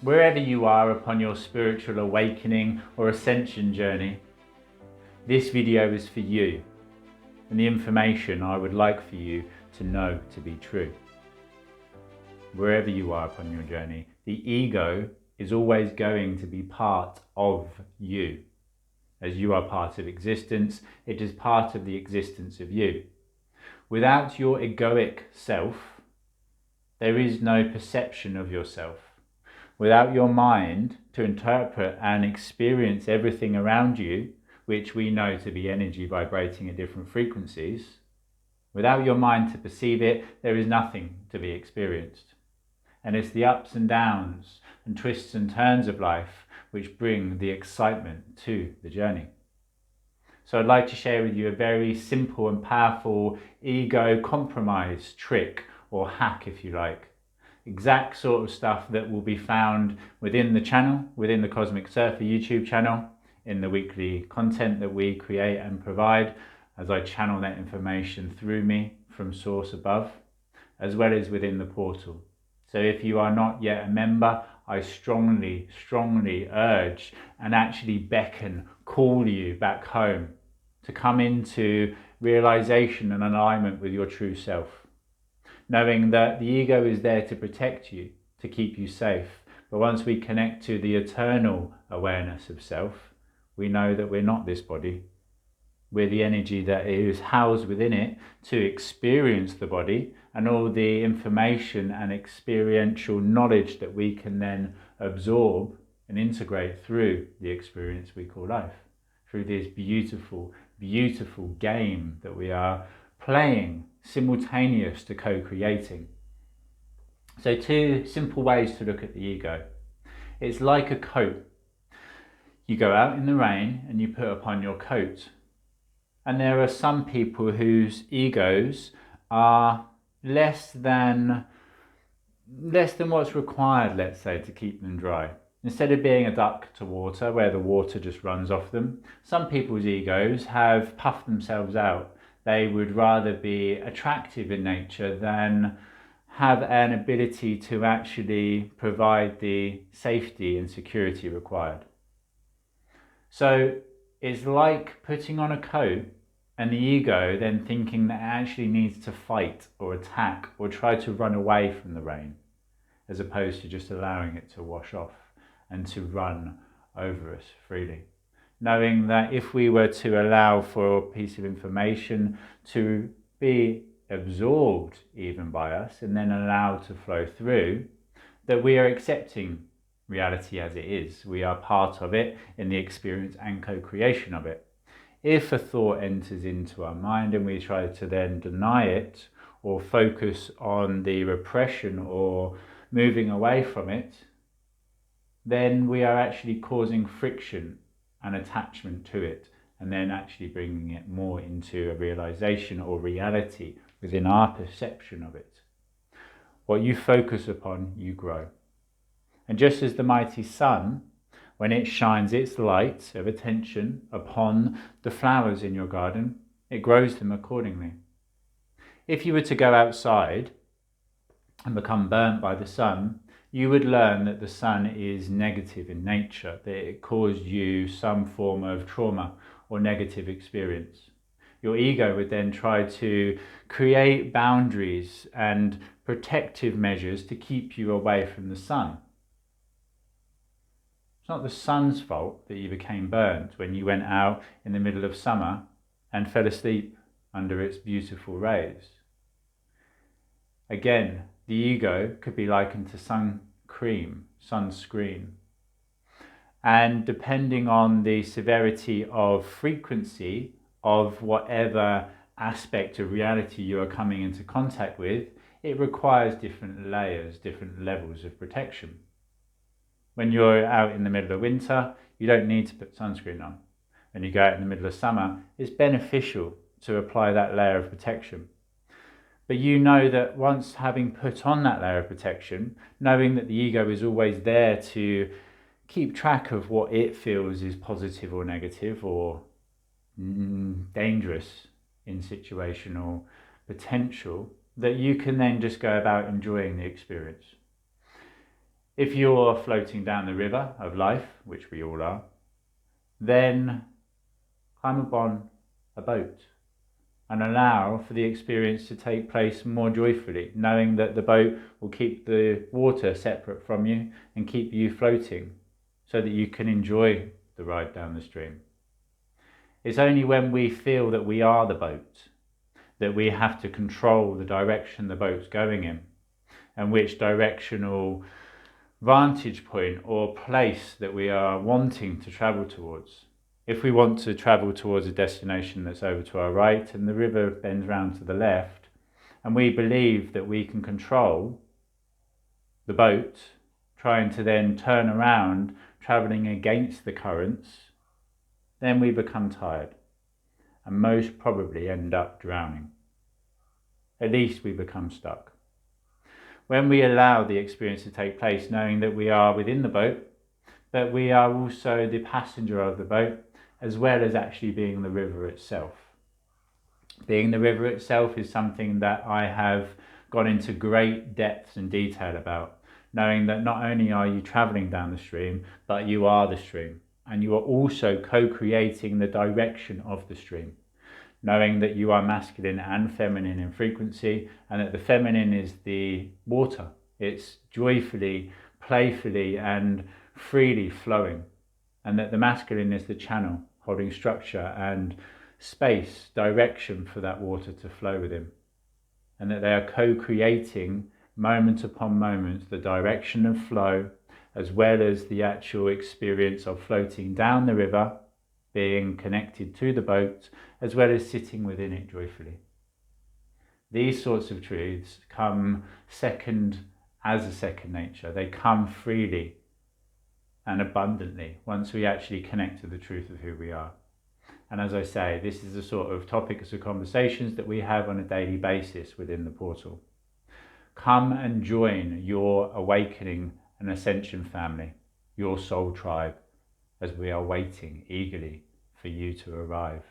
Wherever you are upon your spiritual awakening or ascension journey, this video is for you and the information I would like for you to know to be true. Wherever you are upon your journey, the ego is always going to be part of you. As you are part of existence, it is part of the existence of you. Without your egoic self, there is no perception of yourself. Without your mind to interpret and experience everything around you, which we know to be energy vibrating at different frequencies, without your mind to perceive it, there is nothing to be experienced. And it's the ups and downs and twists and turns of life which bring the excitement to the journey. So I'd like to share with you a very simple and powerful ego compromise trick, or hack if you like. Exact sort of stuff that will be found within the channel, within the Cosmic Surfer YouTube channel, in the weekly content that we create and provide as I channel that information through me from source above, as well as within the portal. So if you are not yet a member, I strongly urge and actually beckon, call you back home to come into realization and alignment with your true self. Knowing that the ego is there to protect you, to keep you safe. But once we connect to the eternal awareness of self, we know that we're not this body. We're the energy that is housed within it to experience the body and all the information and experiential knowledge that we can then absorb and integrate through the experience we call life. Through this beautiful, beautiful game that we are playing simultaneous to co-creating. So two simple ways to look at the ego. It's like a coat. You go out in the rain and you put upon your coat. And there are some people whose egos are less than what's required, let's say, to keep them dry. Instead of being a duck to water, where the water just runs off them, some people's egos have puffed themselves out. They would rather be attractive in nature than have an ability to actually provide the safety and security required. So it's like putting on a coat and the ego then thinking that it actually needs to fight or attack or try to run away from the rain, as opposed to just allowing it to wash off and to run over us freely. Knowing that if we were to allow for a piece of information to be absorbed even by us and then allowed to flow through, that we are accepting reality as it is. We are part of it in the experience and co-creation of it. If a thought enters into our mind and we try to then deny it or focus on the repression or moving away from it, then we are actually causing friction and attachment to it, and then actually bringing it more into a realization or reality within our perception of it. What you focus upon, you grow. And just as the mighty sun, when it shines its light of attention upon the flowers in your garden, it grows them accordingly. If you were to go outside and become burnt by the sun, you would learn that the sun is negative in nature, that it caused you some form of trauma or negative experience. Your ego would then try to create boundaries and protective measures to keep you away from the sun. It's not the sun's fault that you became burnt when you went out in the middle of summer and fell asleep under its beautiful rays. Again, the ego could be likened to sunscreen. And depending on the severity of frequency of whatever aspect of reality you are coming into contact with, it requires different layers, different levels of protection. When you're out in the middle of winter, you don't need to put sunscreen on. When you go out in the middle of summer, it's beneficial to apply that layer of protection. But you know that once having put on that layer of protection, knowing that the ego is always there to keep track of what it feels is positive or negative or dangerous in situational potential, that you can then just go about enjoying the experience. If you're floating down the river of life, which we all are, then climb upon a boat and allow for the experience to take place more joyfully, knowing that the boat will keep the water separate from you and keep you floating so that you can enjoy the ride down the stream. It's only when we feel that we are the boat that we have to control the direction the boat's going in and which directional vantage point or place that we are wanting to travel towards. If we want to travel towards a destination that's over to our right and the river bends round to the left, and we believe that we can control the boat, trying to then turn around, travelling against the currents, then we become tired and most probably end up drowning. At least we become stuck. When we allow the experience to take place, knowing that we are within the boat, but we are also the passenger of the boat, as well as actually being the river itself. Being the river itself is something that I have gone into great depth and detail about, knowing that not only are you travelling down the stream, but you are the stream, and you are also co-creating the direction of the stream. Knowing that you are masculine and feminine in frequency, and that the feminine is the water. It's joyfully, playfully and freely flowing, and that the masculine is the channel, holding structure and space, direction for that water to flow within, and that they are co-creating moment upon moment the direction of flow, as well as the actual experience of floating down the river, being connected to the boat, as well as sitting within it joyfully. These sorts of truths come second as a second nature. They come freely and abundantly once we actually connect to the truth of who we are. And as I say, this is the sort of topics of conversations that we have on a daily basis within the portal. Come and join your awakening and ascension family, your soul tribe, as we are waiting eagerly for you to arrive.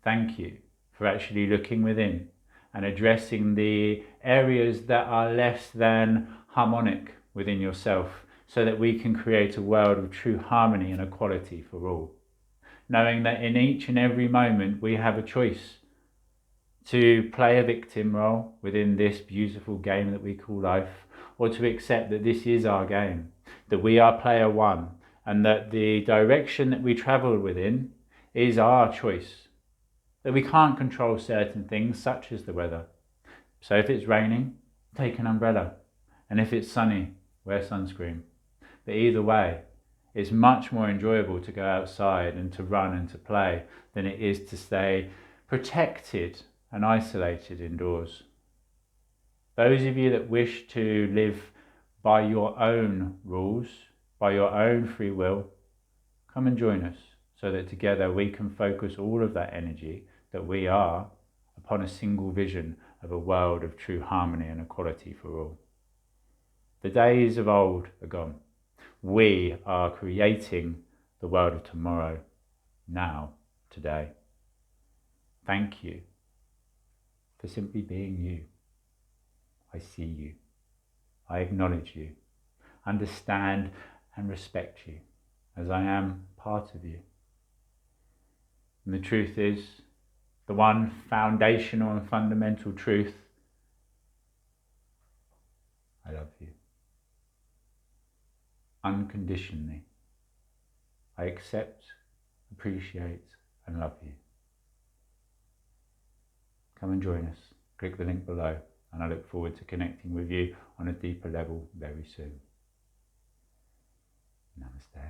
Thank you for actually looking within and addressing the areas that are less than harmonic within yourself, so that we can create a world of true harmony and equality for all. Knowing that in each and every moment we have a choice to play a victim role within this beautiful game that we call life, or to accept that this is our game, that we are player one, and that the direction that we travel within is our choice. That we can't control certain things, such as the weather. So if it's raining, take an umbrella. And if it's sunny, wear sunscreen. But either way, it's much more enjoyable to go outside and to run and to play than it is to stay protected and isolated indoors. Those of you that wish to live by your own rules, by your own free will, come and join us so that together we can focus all of that energy that we are upon a single vision of a world of true harmony and equality for all. The days of old are gone. We are creating the world of tomorrow, now, today. Thank you for simply being you. I see you. I acknowledge you, understand and respect you, as I am part of you. And the truth is, the one foundational and fundamental truth, I love you. Unconditionally. I accept, appreciate and love you. Come and join us. Click the link below, and I look forward to connecting with you on a deeper level very soon. Namaste.